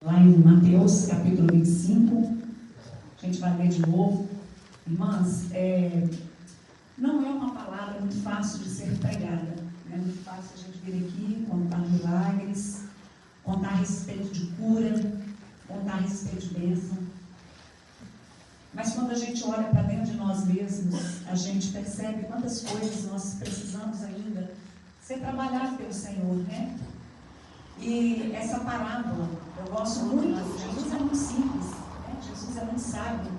Lá em Mateus, capítulo 25, a gente vai ler de novo. Irmãs, não é uma palavra muito fácil de ser pregada. É muito fácil a gente vir aqui, contar milagres, contar a respeito de cura, contar a respeito de bênção. Mas quando a gente olha para dentro de nós mesmos, a gente percebe quantas coisas nós precisamos ainda ser trabalhadas pelo Senhor, né? E essa parábola, eu gosto muito, Jesus é muito simples, né? Jesus é muito sábio.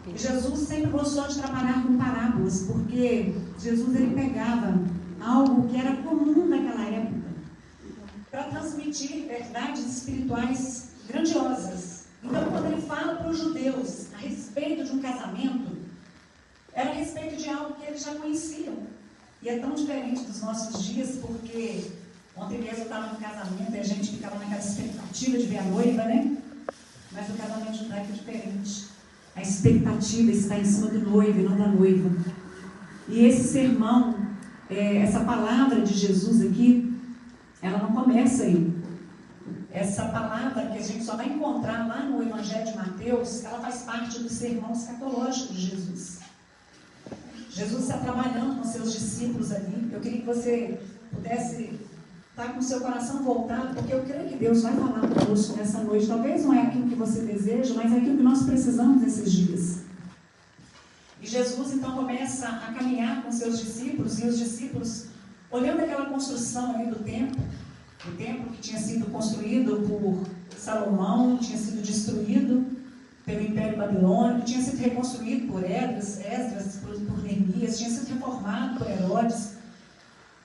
E Jesus sempre gostou de trabalhar com parábolas, porque Jesus ele pegava algo que era comum naquela época para transmitir verdades espirituais grandiosas. Então, quando ele fala para os judeus a respeito de um casamento, era a respeito de algo que eles já conheciam. E é tão diferente dos nossos dias, porque ontem mesmo eu estava no casamento e a gente ficava naquela expectativa de ver a noiva, né? Mas o casamento judaico é diferente. A expectativa está em cima do noivo e não da noiva. E esse sermão, essa palavra de Jesus aqui, ela não começa aí. Essa palavra que a gente só vai encontrar lá no Evangelho de Mateus, ela faz parte do sermão escatológico de Jesus. Jesus está trabalhando com seus discípulos ali. Eu queria que você pudesse estar com o seu coração voltado, porque eu creio que Deus vai falar conosco nessa noite. Talvez não é aquilo que você deseja, mas é aquilo que nós precisamos nesses dias. E Jesus então começa a caminhar com seus discípulos, e os discípulos, olhando aquela construção ali do templo, o templo que tinha sido construído por Salomão, tinha sido destruído pelo Império Babilônico, tinha sido reconstruído por Esdras, por Neemias, tinha sido reformado por Herodes.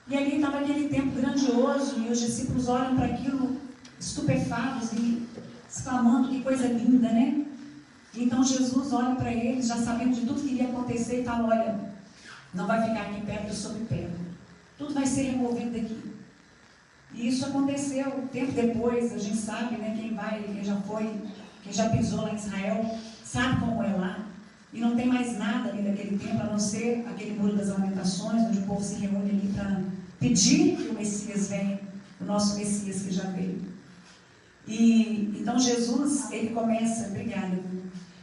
E ali estava aquele templo grandioso, e os discípulos olham para aquilo estupefatos e exclamando: que coisa linda, né? Então Jesus olha para eles, já sabendo de tudo que iria acontecer, e fala: olha, não vai ficar aqui pedra sobre pedra, tudo vai ser removido daqui. E isso aconteceu tempo depois. A gente sabe, né, quem já foi, quem já pisou lá em Israel, sabe como é lá. E não tem mais nada ali daquele templo, a não ser aquele muro das lamentações, onde o povo se reúne ali para pedir que o Messias venha, o nosso Messias que já veio. E então Jesus, ele começa, obrigada,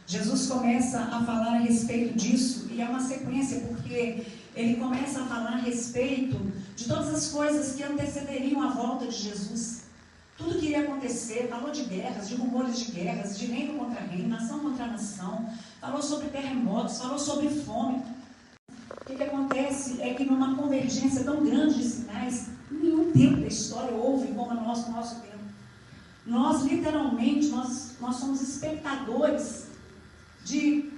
Jesus começa a falar a respeito disso, e é uma sequência, porque ele começa a falar a respeito de todas as coisas que antecederiam a volta de Jesus. Tudo que iria acontecer, falou de guerras, de rumores de guerras, de reino contra reino, nação contra nação, falou sobre terremotos, falou sobre fome. O que acontece é que numa convergência tão grande de sinais, nenhum tempo da história houve como no nosso tempo. Nós, literalmente, nós somos espectadores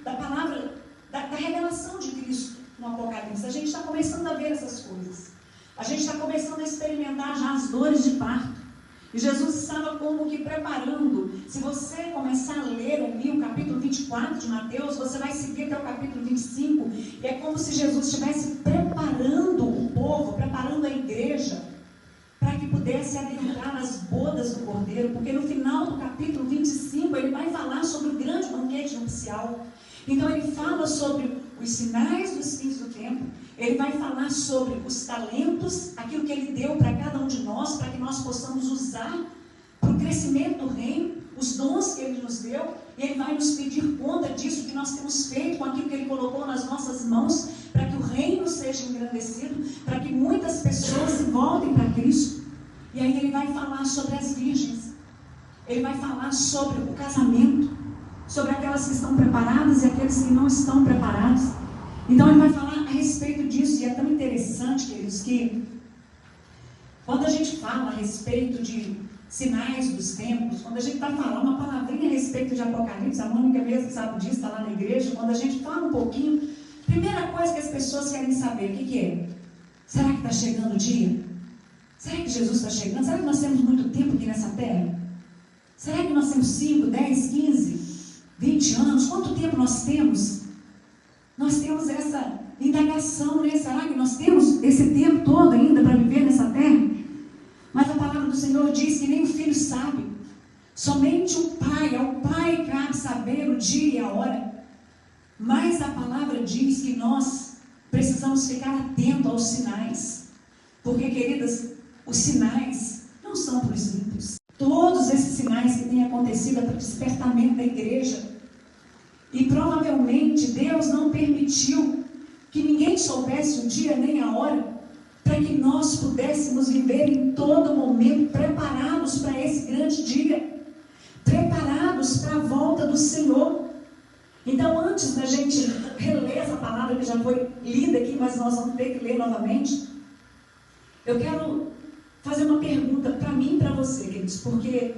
da palavra, da revelação de Cristo no Apocalipse. A gente está começando a ver essas coisas. A gente está começando a experimentar já as dores de parto. E Jesus estava como que preparando. Se você começar a ler ali o capítulo 24 de Mateus, você vai seguir até o capítulo 25. E é como se Jesus estivesse preparando o povo, preparando a igreja, para que pudesse adentrar nas bodas do Cordeiro. Porque no final do capítulo 25, ele vai falar sobre o grande banquete nupcial. Então ele fala sobre os sinais dos fins do tempo. Ele vai falar sobre os talentos, aquilo que ele deu para cada um de nós, para que nós possamos usar para o crescimento do reino, os dons que ele nos deu, e ele vai nos pedir conta disso que nós temos feito com aquilo que ele colocou nas nossas mãos, para que o reino seja engrandecido, para que muitas pessoas se voltem para Cristo. E aí ele vai falar sobre as virgens, ele vai falar sobre o casamento, sobre aquelas que estão preparadas e aqueles que não estão preparados. Então ele vai falar a respeito disso, e é tão interessante, queridos, que quando a gente fala a respeito de sinais dos tempos, quando a gente vai falar uma palavrinha a respeito de Apocalipse, a Mônica mesmo sabe disso, está lá na igreja, quando a gente fala um pouquinho, primeira coisa que as pessoas querem saber, o que é? Será que está chegando o dia? Será que Jesus está chegando? Será que nós temos muito tempo aqui nessa terra? Será que nós temos 5, 10, 15, 20 anos? Quanto tempo nós temos? Nós temos essa indagação, né? Será que nós temos esse tempo todo ainda para viver nessa terra? Mas a palavra do Senhor diz que nem o filho sabe, somente o Pai, ao Pai cabe saber o dia e a hora. Mas a palavra diz que nós precisamos ficar atentos aos sinais, porque, queridas, os sinais não são para os ímpios. Todos esses sinais que têm acontecido estabelecida para despertamento da igreja. E provavelmente Deus não permitiu que ninguém soubesse o dia nem a hora, para que nós pudéssemos viver em todo momento preparados para esse grande dia, preparados para a volta do Senhor. Então, antes da gente reler essa palavra que já foi lida aqui, mas nós vamos ter que ler novamente, eu quero fazer uma pergunta para mim e para você, queridos, porque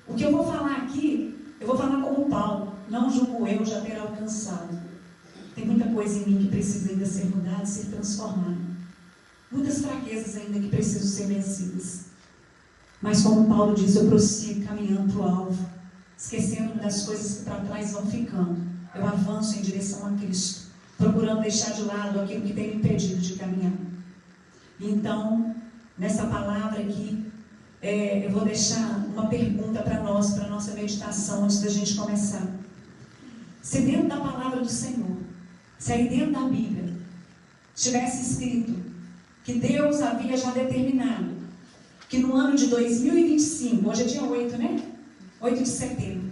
o que eu vou falar aqui, eu vou falar como Paulo, não julgo eu já ter alcançado. Tem muita coisa em mim que precisa ainda ser mudada, ser transformada. Muitas fraquezas ainda que precisam ser vencidas. Mas como Paulo diz, eu prossigo caminhando para o alvo, esquecendo das coisas que para trás vão ficando. Eu avanço em direção a Cristo, procurando deixar de lado aquilo que tem me impedido de caminhar. Então, nessa palavra aqui, eu vou deixar uma pergunta para nós, para a nossa meditação, antes da gente começar. Se dentro da palavra do Senhor, se aí dentro da Bíblia, tivesse escrito que Deus havia já determinado que no ano de 2025, hoje é dia 8, né? 8 de setembro.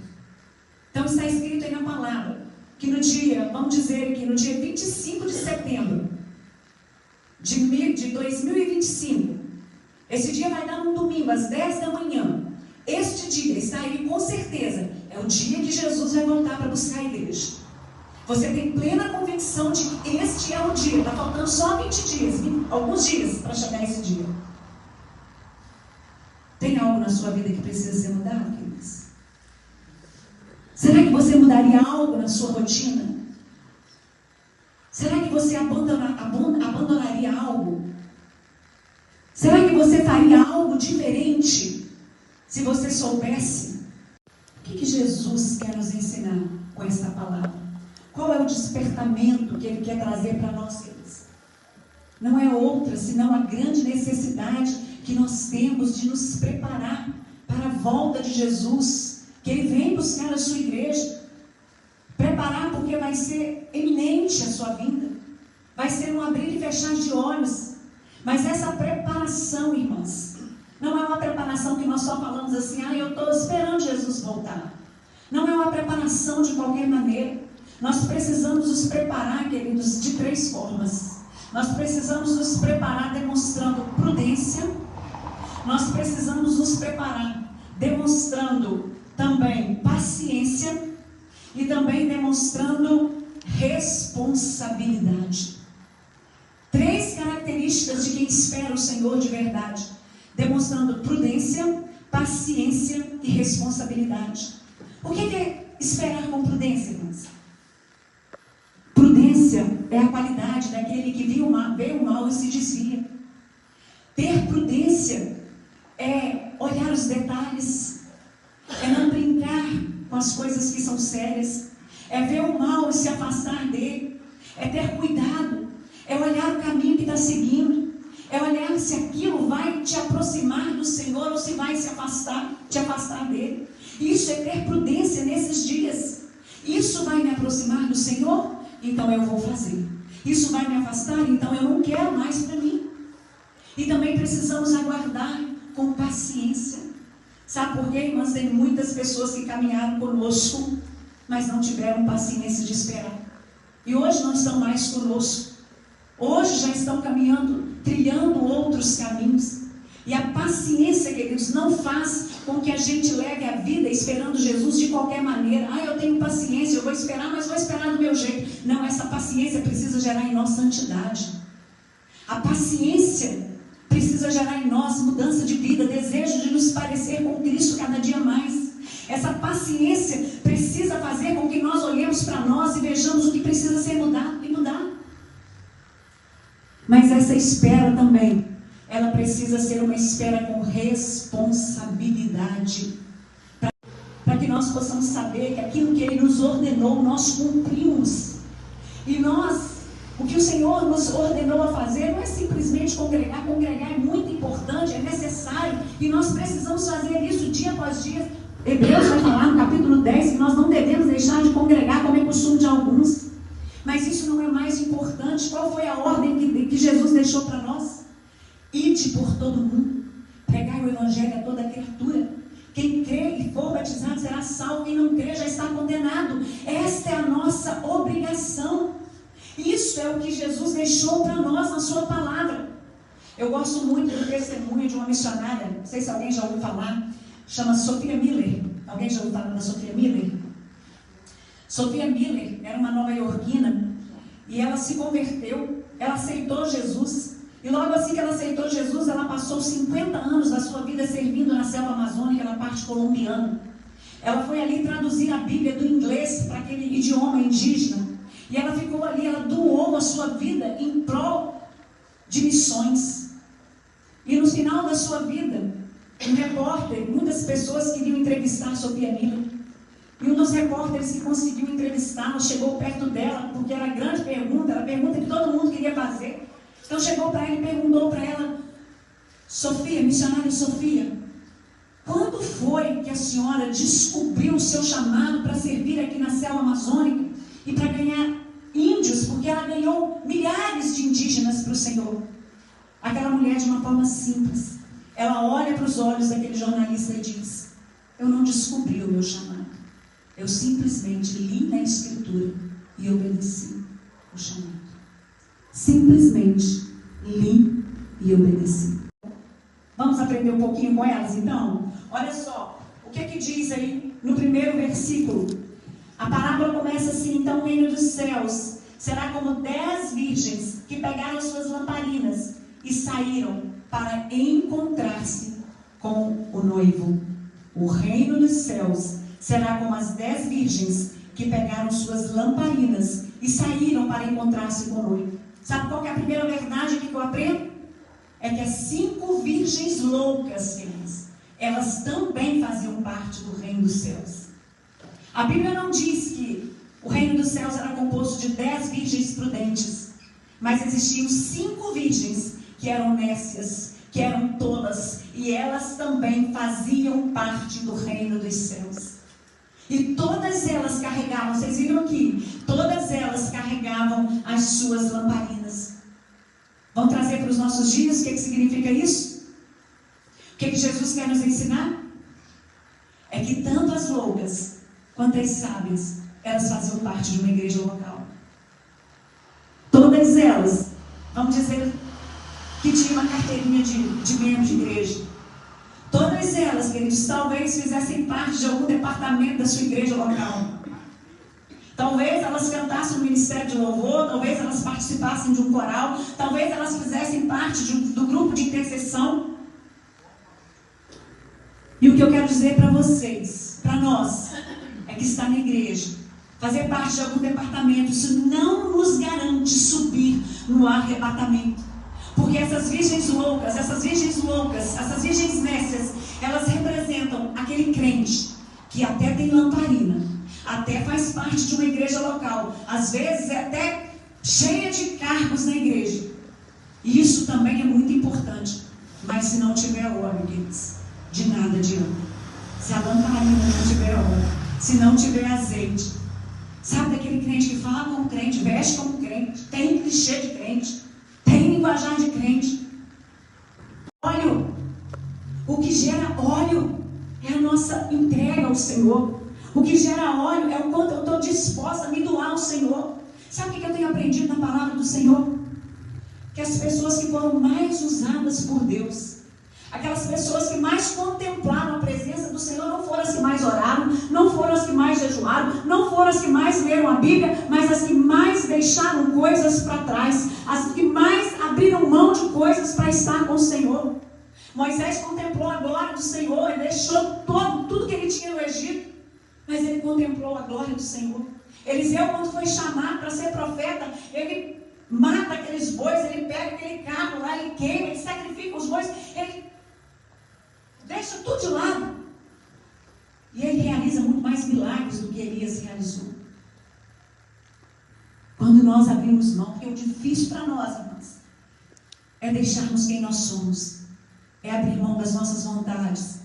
Então está escrito aí na palavra, que no dia, vamos dizer aqui, no dia 25 de setembro de 2025, esse dia vai dar um domingo, às 10 da manhã. Este dia está aí com certeza, é o dia que Jesus vai voltar para buscar a igreja. Você tem plena convicção de que este é o dia, está faltando só 20 dias, alguns dias para chegar esse dia. Tem algo na sua vida que precisa ser mudado, queridos? Será que você mudaria algo na sua rotina? Será que você abandonaria algo? Será que você faria algo diferente se você soubesse? O que Jesus quer nos ensinar com essa palavra? Qual é o despertamento que Ele quer trazer para nós, queridos? Não é outra, senão a grande necessidade que nós temos de nos preparar para a volta de Jesus, que Ele vem buscar a sua igreja. Preparar porque vai ser eminente a sua vinda. Vai ser um abrir e fechar de olhos. Mas essa preparação, irmãs, não é uma preparação que nós só falamos assim, eu estou esperando Jesus voltar. Não é uma preparação de qualquer maneira. Nós precisamos nos preparar, queridos, de 3 formas. Nós precisamos nos preparar demonstrando prudência. Nós precisamos nos preparar demonstrando também paciência e também demonstrando responsabilidade. 3 características de quem espera o Senhor de verdade, demonstrando prudência, paciência e responsabilidade. O que é esperar com prudência, irmãos? Prudência é a qualidade daquele que vê o mal e se desvia. Ter prudência é olhar os detalhes, é não brincar com as coisas que são sérias, é ver o mal e se afastar dele, é ter cuidado, é olhar o caminho que está seguindo, é olhar se aquilo vai te aproximar do Senhor ou se vai te afastar dele. Isso é ter prudência nesses dias. Isso vai me aproximar do Senhor? Então eu vou fazer. Isso vai me afastar? Então eu não quero mais para mim. E também precisamos aguardar com paciência. Sabe por quê, irmãs? Tem muitas pessoas que caminharam conosco, mas não tiveram paciência de esperar. E hoje não estão mais conosco. Hoje já estão caminhando, trilhando outros caminhos. E a paciência, queridos, não faz com que a gente leve a vida esperando Jesus de qualquer maneira. Eu tenho paciência, eu vou esperar, mas vou esperar do meu jeito. Não, essa paciência precisa gerar em nós santidade. A paciência precisa gerar em nós mudança de vida, desejo de nos parecer com Cristo cada dia mais. Essa paciência precisa fazer com que nós olhemos para nós e vejamos o que precisa ser mudado e mudar. Mas essa espera também, ela precisa ser uma espera com responsabilidade. Para que nós possamos saber que aquilo que Ele nos ordenou, nós cumprimos. E o que o Senhor nos ordenou a fazer não é simplesmente congregar. Congregar é muito importante, é necessário. E nós precisamos fazer isso dia após dia. Hebreus vai falar no capítulo 10 que nós não devemos deixar de congregar como é costume de alguns. Mas isso não é o mais importante. Qual foi a ordem que Jesus deixou para nós? Ide por todo mundo, pregai o Evangelho a toda criatura. Quem crê e for batizado será salvo, quem não crê já está condenado. Esta é a nossa obrigação. Isso é o que Jesus deixou para nós na sua palavra. Eu gosto muito do testemunho de uma missionária, não sei se alguém já ouviu falar, chama Sophia Miller. Alguém já ouviu falar da Sophia Miller? Sophia Miller era uma nova-iorquina e ela se converteu, ela aceitou Jesus. E logo assim que ela aceitou Jesus, ela passou 50 anos da sua vida servindo na selva amazônica, na parte colombiana. Ela foi ali traduzir a Bíblia do inglês para aquele idioma indígena. E ela ficou ali, ela doou a sua vida em prol de missões. E no final da sua vida, um repórter, muitas pessoas queriam entrevistar a Sophia Miller. E um dos repórteres que conseguiu entrevistá-la chegou perto dela, porque era a grande pergunta, era a pergunta que todo mundo queria fazer. Então chegou para ela e perguntou para ela: Sofia, missionária Sofia, quando foi que a senhora descobriu o seu chamado para servir aqui na selva amazônica e para ganhar índios, porque ela ganhou milhares de indígenas para o Senhor? Aquela mulher, de uma forma simples, ela olha para os olhos daquele jornalista e diz: eu não descobri o meu chamado, eu simplesmente li na Escritura e obedeci o chamado. Simplesmente li e obedeci. Vamos aprender um pouquinho com elas então? Olha só, o que diz aí no primeiro versículo? A parábola começa assim: então o reino dos céus será como 10 virgens que pegaram suas lamparinas e saíram para encontrar-se com o noivo. O reino dos céus será como as 10 virgens que pegaram suas lamparinas e saíram para encontrar-se com o noivo. Sabe qual que é a primeira verdade que eu aprendo? É que as 5 virgens loucas, queridos, elas também faziam parte do reino dos céus. A Bíblia não diz que o reino dos céus era composto de 10 virgens prudentes, mas existiam 5 virgens que eram nécias, que eram tolas, e elas também faziam parte do reino dos céus. E todas elas carregavam, vocês viram aqui, todas elas carregavam as suas lamparinas. Vamos trazer para os nossos dias o que significa isso? O que Jesus quer nos ensinar? É que tanto as loucas quanto as sábias, elas faziam parte de uma igreja local. Todas elas, vamos dizer, que tinha uma carteirinha de membro de igreja. Todas elas, queridos, talvez fizessem parte de algum departamento da sua igreja local. Talvez elas cantassem no ministério de louvor, talvez elas participassem de um coral, talvez elas fizessem parte do grupo de intercessão. E o que eu quero dizer para vocês, para nós, é que estar na igreja, fazer parte de algum departamento, isso não nos garante subir no arrebatamento. Porque essas virgens loucas, essas virgens nécias, elas representam aquele crente que até tem lamparina, até faz parte de uma igreja local, às vezes é até cheia de cargos na igreja. E isso também é muito importante. Mas se não tiver óleo, queridos, de nada adianta. Se a lamparina não tiver óleo, se não tiver azeite, sabe daquele crente que fala como crente, veste como crente, tem clichê de crente, tem linguajar de crente. Óleo, o que gera óleo é a nossa entrega ao Senhor. O que gera óleo é o quanto eu estou disposta a me doar ao Senhor. Sabe o que eu tenho aprendido na palavra do Senhor? Que as pessoas que foram mais usadas por Deus, aquelas pessoas que mais contemplaram a presença do Senhor, não foram as que mais oraram, não foram as que mais jejuaram, não foram as que mais leram a Bíblia, mas as que mais deixaram coisas para trás, as que mais abriram mão de coisas para estar com o Senhor. Moisés contemplou a glória do Senhor, ele deixou tudo que ele tinha no Egito, mas ele contemplou a glória do Senhor. Eliseu, quando foi chamado para ser profeta, ele mata aqueles bois, ele pega aquele carro lá, ele queima, ele sacrifica os bois, ele deixa tudo de lado. E ele realiza muito mais milagres do que Elias realizou. Quando nós abrimos mão, porque o difícil para nós, irmãos, é deixarmos quem nós somos, é abrir mão das nossas vontades,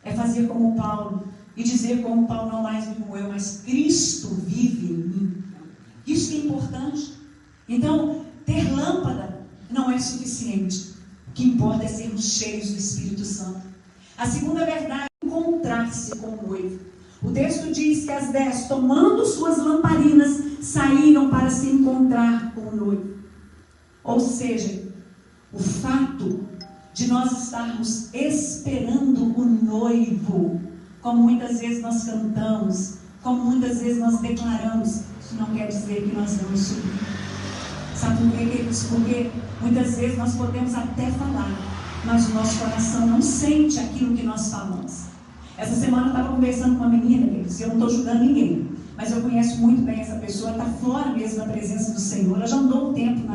é fazer como Paulo, e dizer como Paulo: não mais vivo eu, mas Cristo vive em mim. Isso que é importante. Então, ter lâmpada não é suficiente. O que importa é sermos cheios do Espírito Santo. A segunda verdade é encontrar encontrar-se com o noivo. O texto diz que as 10, tomando suas lamparinas, saíram para se encontrar com o noivo. Ou seja, o fato de nós estarmos esperando o noivo, como muitas vezes nós cantamos, como muitas vezes nós declaramos, isso não quer dizer que nós vamos subir. Sabe por quê, queridos? Porque muitas vezes nós podemos até falar, mas o nosso coração não sente aquilo que nós falamos. Essa semana eu estava conversando com uma menina, queridos, e eu não estou julgando ninguém, mas eu conheço muito bem essa pessoa, ela está fora mesmo da presença do Senhor. Ela já andou um tempo,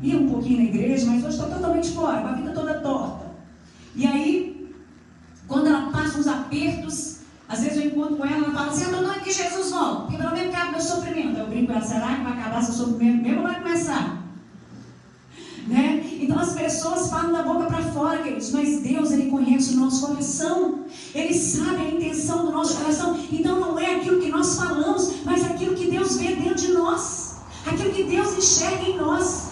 ia um pouquinho na igreja, mas hoje está totalmente fora, com a vida toda torta. E aí, quando ela passa uns apertos, às vezes eu encontro com ela fala assim: eu estou doido que Jesus volta, porque pelo menos acaba meu sofrimento. Eu brinco com ela: será que vai acabar seu sofrimento mesmo ou vai começar? Né? Então as pessoas falam da boca para fora, queridos, mas Deus, Ele conhece o nosso coração, Ele sabe a intenção do nosso coração. Então não é aquilo que nós falamos, mas aquilo que Deus vê dentro de nós, aquilo que Deus enxerga em nós.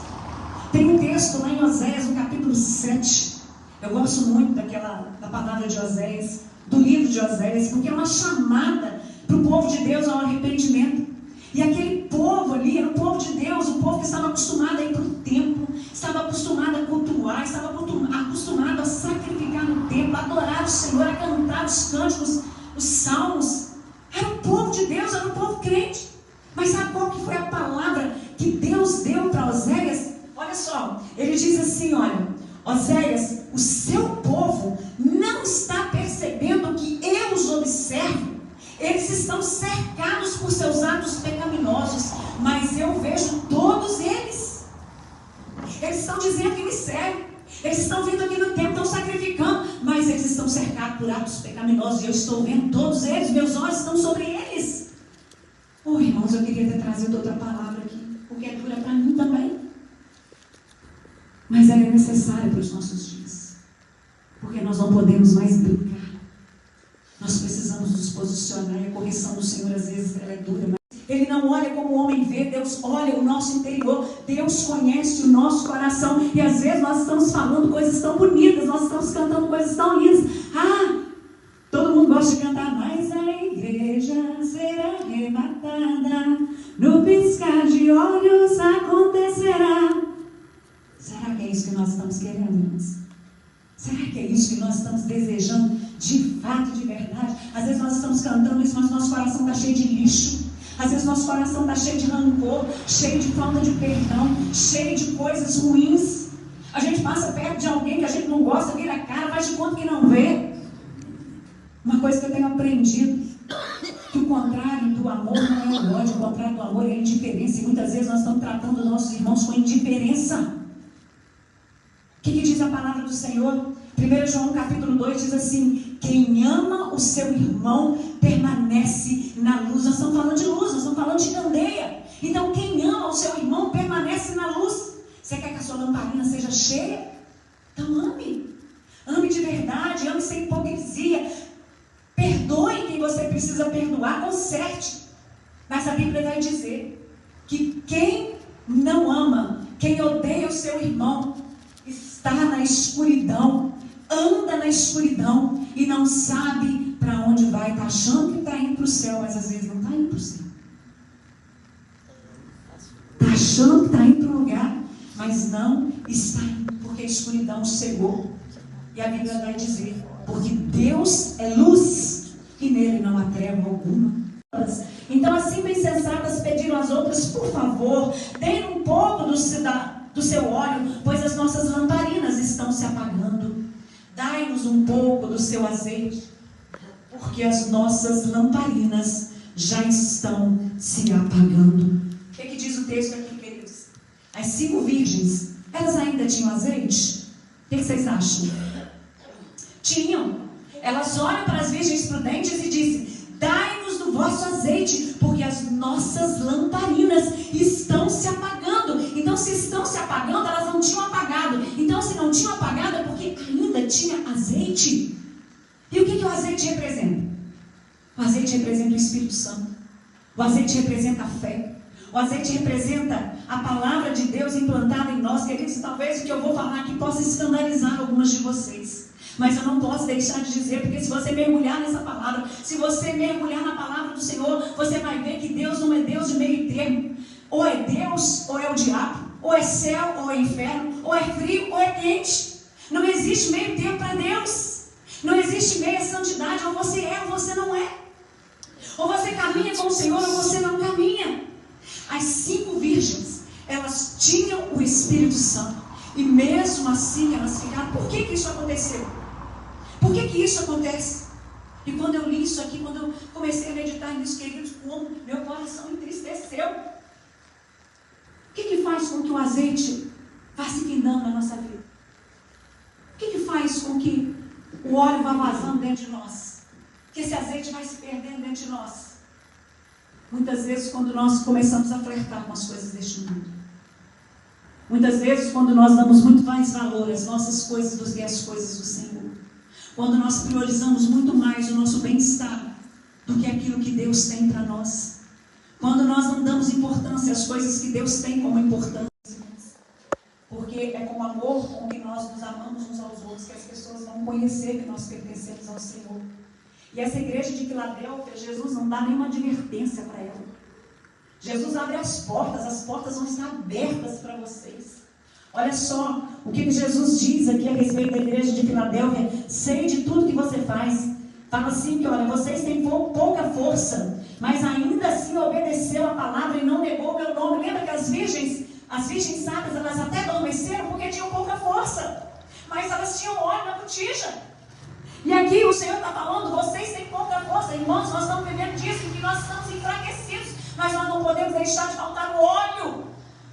Tem um texto lá em Oséias, no capítulo 7. Eu gosto muito da palavra de Oséias, do livro de Oséias, porque é uma chamada para o povo de Deus ao arrependimento. E aquele povo ali era o povo de Deus, o povo que estava acostumado a ir para o templo, estava acostumado a cultuar, estava acostumado a sacrificar no templo, a adorar o Senhor, a cantar os cânticos, os salmos. Era o povo de Deus, era o povo crente. Mas sabe qual que foi a palavra que Deus deu para Oséias? Olha só, ele diz assim: olha, Oséias, o seu povo não está percebendo que eu os observo. Eles estão cercados por seus atos pecaminosos, mas eu vejo todos eles. Eles estão dizendo que me servem, eles estão vindo aqui no templo, estão sacrificando, mas eles estão cercados por atos pecaminosos e eu estou vendo todos eles, meus olhos estão sobre eles. Oh, irmãos, eu queria ter trazido outra palavra aqui, porque é dura para mim também, mas ela é necessária para os nossos dias, porque nós não podemos mais brincar. Nós precisamos nos posicionar, e a correção do Senhor às vezes ela é dura, mas Ele não olha como o homem vê, Deus olha o nosso interior, Deus conhece o nosso coração, e às vezes nós estamos falando coisas tão bonitas, nós estamos cantando coisas tão lindas. Todo mundo gosta de cantar, mas a igreja será arrebatada, no piscar de olhos acontecerá. Será que é isso que nós estamos querendo, irmãos? Será que é isso que nós estamos desejando de fato, de verdade? Às vezes nós estamos cantando isso, mas nosso coração está cheio de lixo. Às vezes nosso coração está cheio de rancor, cheio de falta de perdão, cheio de coisas ruins. A gente passa perto de alguém que a gente não gosta, vira a cara, faz de conta que não vê. Uma coisa que eu tenho aprendido, que o contrário do amor não é o ódio, o contrário do amor é a indiferença. E muitas vezes nós estamos tratando os nossos irmãos com indiferença. O que diz a palavra do Senhor? 1 João capítulo 2 diz assim: quem ama o seu irmão permanece na luz. Nós estamos falando de luz, nós estamos falando de candeia. Então quem ama o seu irmão permanece na luz. Você quer que a sua lamparina seja cheia? Então ame. Ame de verdade, ame sem hipocrisia. Perdoe quem você precisa perdoar, conserte. Mas a Bíblia vai dizer que quem não ama, quem odeia o seu irmão, está na escuridão, anda na escuridão e não sabe para onde vai. Está achando que está indo para o céu, mas às vezes não está indo para o céu. Está achando que está indo para um lugar, mas não está indo, porque a escuridão cegou. E a Bíblia vai dizer: porque Deus é luz e nele não há treva alguma. Então as simples sensatas pediram às outras: por favor, deem um pouco do seu óleo, pois as nossas lamparinas estão se apagando. Dai-nos um pouco do seu azeite, porque as nossas lamparinas já estão se apagando. O que diz o texto aqui, queridos? As 5 virgens, elas ainda tinham azeite? O que vocês acham? Tinham. Elas olham para as virgens prudentes e dizem: dai-nos do vosso azeite, porque as nossas lamparinas estão se apagando. Então, se estão se apagando, elas não tinham apagado. Então, se não tinham apagado, é porque ainda tinha azeite. E o que o azeite representa? O azeite representa o Espírito Santo. O azeite representa a fé. O azeite representa a palavra de Deus implantada em nós. Queridos, talvez o que eu vou falar aqui possa escandalizar algumas de vocês. Mas eu não posso deixar de dizer, porque se você mergulhar nessa palavra, se você mergulhar na palavra do Senhor, você vai ver que Deus não é Deus de meio termo. Ou é Deus, ou é o diabo. Ou é céu, ou é inferno. Ou é frio, ou é quente. Não existe meio termo para Deus. Não existe meia santidade. Ou você é, ou você não é. Ou você caminha com o Senhor, ou você não caminha. As 5 virgens, elas tinham o Espírito Santo. E mesmo assim elas ficaram. Por que isso aconteceu? Por que isso acontece? E quando eu li isso aqui, quando eu comecei a meditar nisso, queridos, como meu coração entristeceu. O que faz com que o azeite vá se findando na nossa vida? O que faz com que o óleo vá vazando dentro de nós? Que esse azeite vai se perdendo dentro de nós? Muitas vezes quando nós começamos a flertar com as coisas deste mundo. Muitas vezes quando nós damos muito mais valor às nossas coisas do que às coisas do Senhor. Quando nós priorizamos muito mais o nosso bem-estar do que aquilo que Deus tem para nós. Quando nós não damos importância às coisas que Deus tem como importância. Porque é com amor com que nós nos amamos uns aos outros que as pessoas vão conhecer que nós pertencemos ao Senhor. E essa igreja de Filadélfia, Jesus não dá nenhuma advertência para ela. Jesus abre as portas vão estar abertas para vocês. Olha só o que Jesus diz aqui a respeito da igreja de Filadélfia. Sei de tudo que você faz. Fala assim que, olha, vocês têm pouca força, mas ainda assim obedeceu a palavra e não negou o meu nome. Lembra que as virgens sábias, elas até adormeceram porque tinham pouca força, mas elas tinham óleo na botija. E aqui o Senhor está falando, vocês têm pouca força. Irmãos, nós estamos vivendo disso, que nós estamos enfraquecidos, mas nós não podemos deixar de faltar o óleo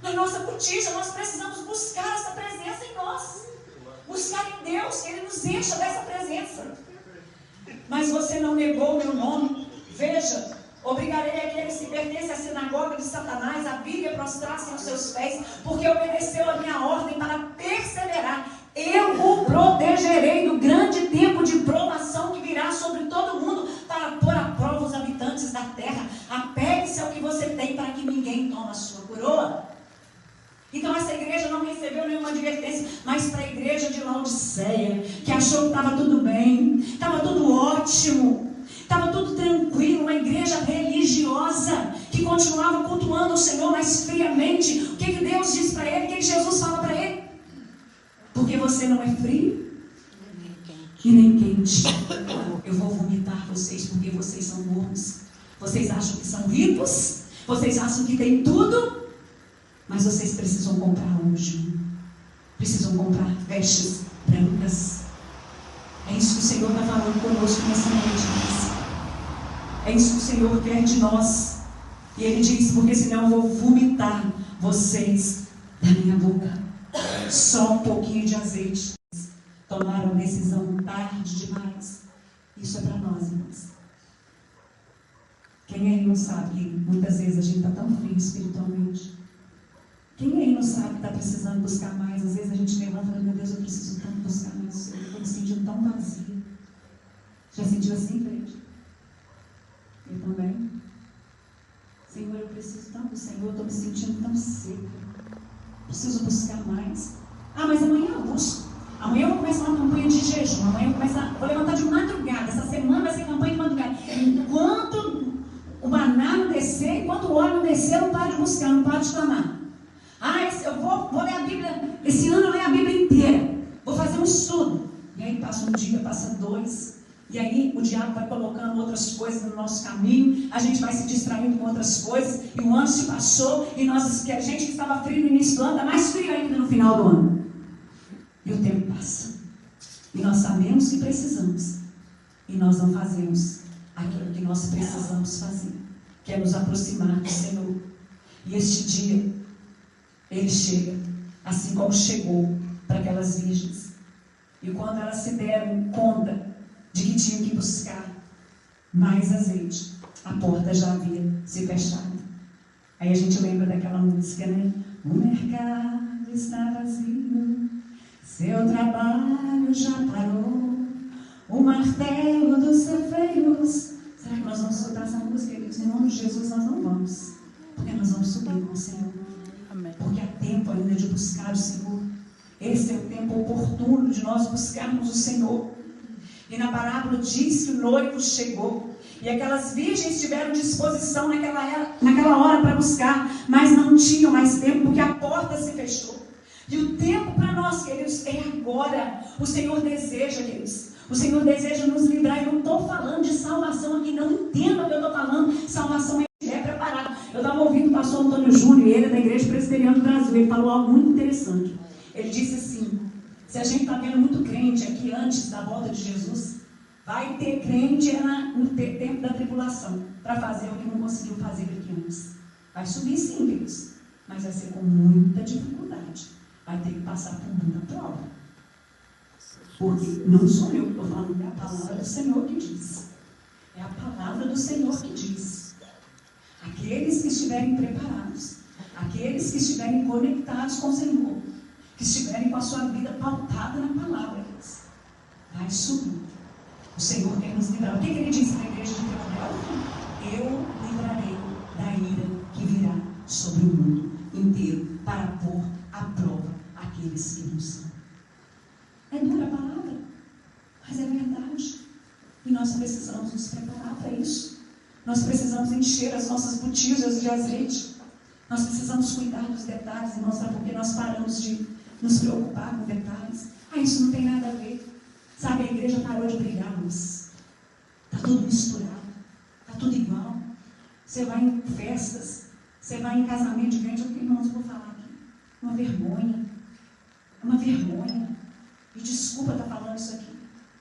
na nossa botija. Nós precisamos buscar essa presença em nós, buscar em Deus, que Ele nos encha dessa presença. Mas você não negou o meu nome. Veja, obrigarei aqueles que pertencem à sinagoga de Satanás a vir e prostrar-se aos seus pés, porque obedeceu a minha ordem para perseverar. Eu o protegerei do grande tempo de provação que virá sobre todo mundo, para pôr à prova os habitantes da terra. Apegue-se ao que você tem, para que ninguém tome a sua coroa. Então essa igreja não recebeu nenhuma advertência, mas para a igreja de Laodiceia, que achou que estava tudo bem, estava tudo ótimo, estava tudo tranquilo, uma igreja religiosa, que continuava cultuando o Senhor mais friamente. O que Deus diz para ele? O que Jesus fala para ele? Porque você não é frio e nem quente, eu vou vomitar vocês, porque vocês são mornos. Vocês acham que são ricos, vocês acham que tem tudo, mas vocês precisam comprar hoje. Precisam comprar vestes brancas. É isso que o Senhor está falando conosco nessa noite. É isso que o Senhor quer de nós. E Ele diz, porque senão eu vou vomitar vocês da minha boca. Só um pouquinho de azeite. Tomaram a decisão tarde demais. Isso é para nós, irmãos. Quem aí não sabe que muitas vezes a gente está tão frio espiritualmente? Quem aí não sabe que está precisando buscar mais? Às vezes a gente levanta e fala, meu Deus, eu preciso tanto buscar mais. Eu estou me sentindo tão vazio. Já sentiu assim, igreja? Eu também. Senhor, eu preciso tanto do Senhor, eu estou me sentindo tão seca. Preciso buscar mais. Ah, mas amanhã eu busco. Amanhã eu vou começar uma campanha de jejum. Amanhã vou levantar de madrugada. Essa semana vai ser campanha de madrugada. Enquanto o maná não descer, enquanto o óleo não descer, eu não paro de buscar, não paro de clamar. Ah, eu vou ler a Bíblia. Esse ano eu leio a Bíblia inteira. Vou fazer um estudo. E aí passa um dia, passa 2. E aí o diabo vai colocando outras coisas no nosso caminho. A gente vai se distraindo com outras coisas. E o ano se passou. E a gente que estava frio no início do ano, está mais frio ainda no final do ano. E o tempo passa. E nós sabemos que precisamos. E nós não fazemos aquilo que nós precisamos fazer. Que é nos aproximar do Senhor. E este dia, Ele chega. Assim como chegou para aquelas virgens. E quando elas se deram conta de que tinham que buscar mais azeite, a porta já havia se fechado. Aí a gente lembra daquela música, né? O mercado está vazio, seu trabalho já parou, o martelo dos cefeiros. Será que nós vamos soltar essa música? Em nome de Jesus nós não vamos, porque nós vamos subir com o Senhor. Amém. Porque há tempo ainda de buscar o Senhor. Esse é o tempo oportuno de nós buscarmos o Senhor. E na parábola diz que o noivo chegou. E aquelas virgens tiveram disposição naquela hora para buscar, mas não tinham mais tempo, porque a porta se fechou. E o tempo para nós, queridos, é agora. O Senhor deseja, queridos. O Senhor deseja nos livrar. Eu não estou falando de salvação aqui, não entenda o que eu estou falando. Salvação é preparada. Eu estava ouvindo o pastor Antônio Júnior, ele é da Igreja Presbiteriana do Brasil. Ele falou algo muito interessante. Ele disse assim: se a gente está vendo muito crente aqui antes da volta de Jesus, vai ter crente no tempo da tribulação para fazer o que não conseguiu fazer aqui antes. Vai subir sim, queridos, mas vai ser com muita dificuldade. Vai ter que passar por muita prova. Porque não sou eu que estou falando, é a palavra do Senhor que diz. É a palavra do Senhor que diz. Aqueles que estiverem preparados, aqueles que estiverem conectados com o Senhor, que estiverem com a sua vida pautada na palavra, vai subir. O Senhor quer nos livrar. O que ele disse na igreja de Filadélfia? Eu livrarei da ira que virá sobre o mundo inteiro, para pôr à prova aqueles que não são. É dura a palavra, mas é verdade. E nós precisamos nos preparar para isso. Nós precisamos encher as nossas botijas de azeite. Nós precisamos cuidar dos detalhes, irmãos, sabe por que nós paramos de nos preocupar com detalhes? Isso não tem nada a ver. Sabe, a igreja parou de brigar, mas está tudo misturado, está tudo igual. Você vai em festas, você vai em casamento de crente, irmãos, eu vou falar aqui. Uma vergonha. É uma vergonha. E desculpa estar falando isso aqui,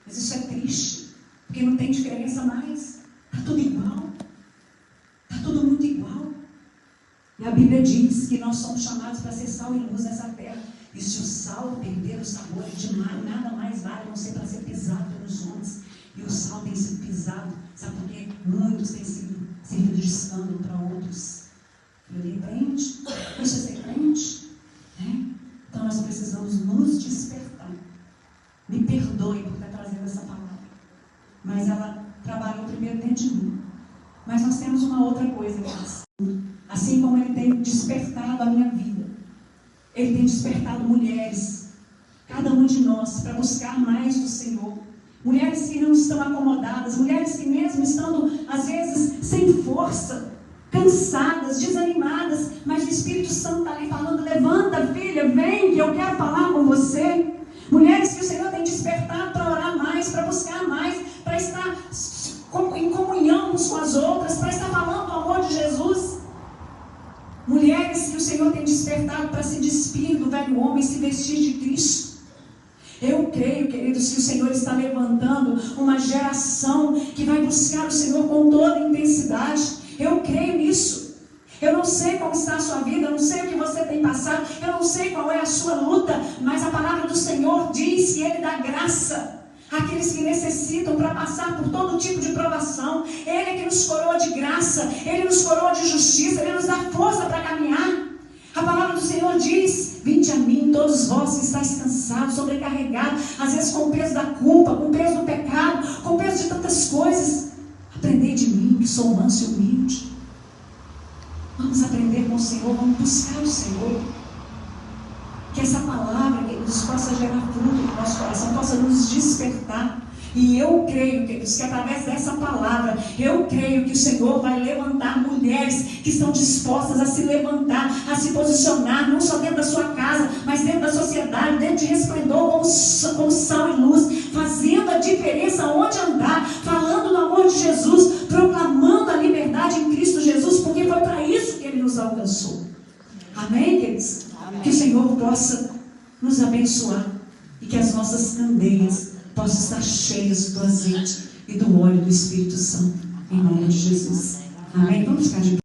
mas isso é triste, porque não tem diferença mais. Está tudo igual. Está tudo muito igual. E a Bíblia diz que nós somos chamados para ser sal e luz nessa terra. E se o sal perder o sabor demais, nada mais vale não ser para ser pisado pelos homens. E o sal tem sido pisado, sabe por quê? Muitos têm sido servido de escândalo para outros. Eu dei crente, deixa ser crente. Né? Então nós precisamos nos despertar. Me perdoe por estar trazendo essa palavra, mas ela trabalhou primeiro dentro de mim. Mas nós temos uma outra coisa, assim como ele tem despertado a minha vida, ele tem despertado mulheres, cada um de nós, para buscar mais do Senhor. Mulheres que não estão acomodadas, mulheres que mesmo estando, às vezes, sem força, cansadas, desanimadas, mas o Espírito Santo está ali falando: levanta, filha, vem, que eu quero falar com você. Mulheres que o Senhor tem despertado para orar mais, para buscar mais, para estar em comunhão com as outras, para estar falando do amor de Jesus. Mulheres que o Senhor tem despertado para se despir do velho homem e se vestir de Cristo. Eu creio, queridos, que o Senhor está levantando uma geração que vai buscar o Senhor com toda intensidade. Eu creio nisso. Eu não sei como está a sua vida, eu não sei o que você tem passado, eu não sei qual é a sua luta, mas a palavra do Senhor diz que Ele dá graça àqueles que necessitam para passar por todo tipo de provação. Ele é que nos coroa de graça, Ele nos coroa de justiça, Ele nos dá força para caminhar. A palavra do Senhor diz: vinde a mim, todos vós que estáis cansados, sobrecarregados, às vezes com o peso da culpa, com o peso do pecado, com o peso de tantas coisas. Aprendei de mim, que sou manso e humilde. Vamos aprender com o Senhor, vamos buscar o Senhor. Que essa palavra, queridos, possa gerar fruto no nosso coração, possa nos despertar. E eu creio, queridos, que através dessa palavra, eu creio que o Senhor vai levantar mulheres que estão dispostas a se levantar, a se posicionar, não só dentro da sua casa, mas dentro da sociedade, dentro de resplendor, como sal e luz, fazendo a diferença onde andar, falando do amor de Jesus, proclamando a liberdade em Cristo Jesus, porque foi para isso que Ele nos alcançou. Amém, queridos? Amém. Que o Senhor possa nos abençoar e que as nossas candeias possam estar cheias do azeite e do óleo do Espírito Santo, em nome de Jesus. Amém? Vamos ficar de pé.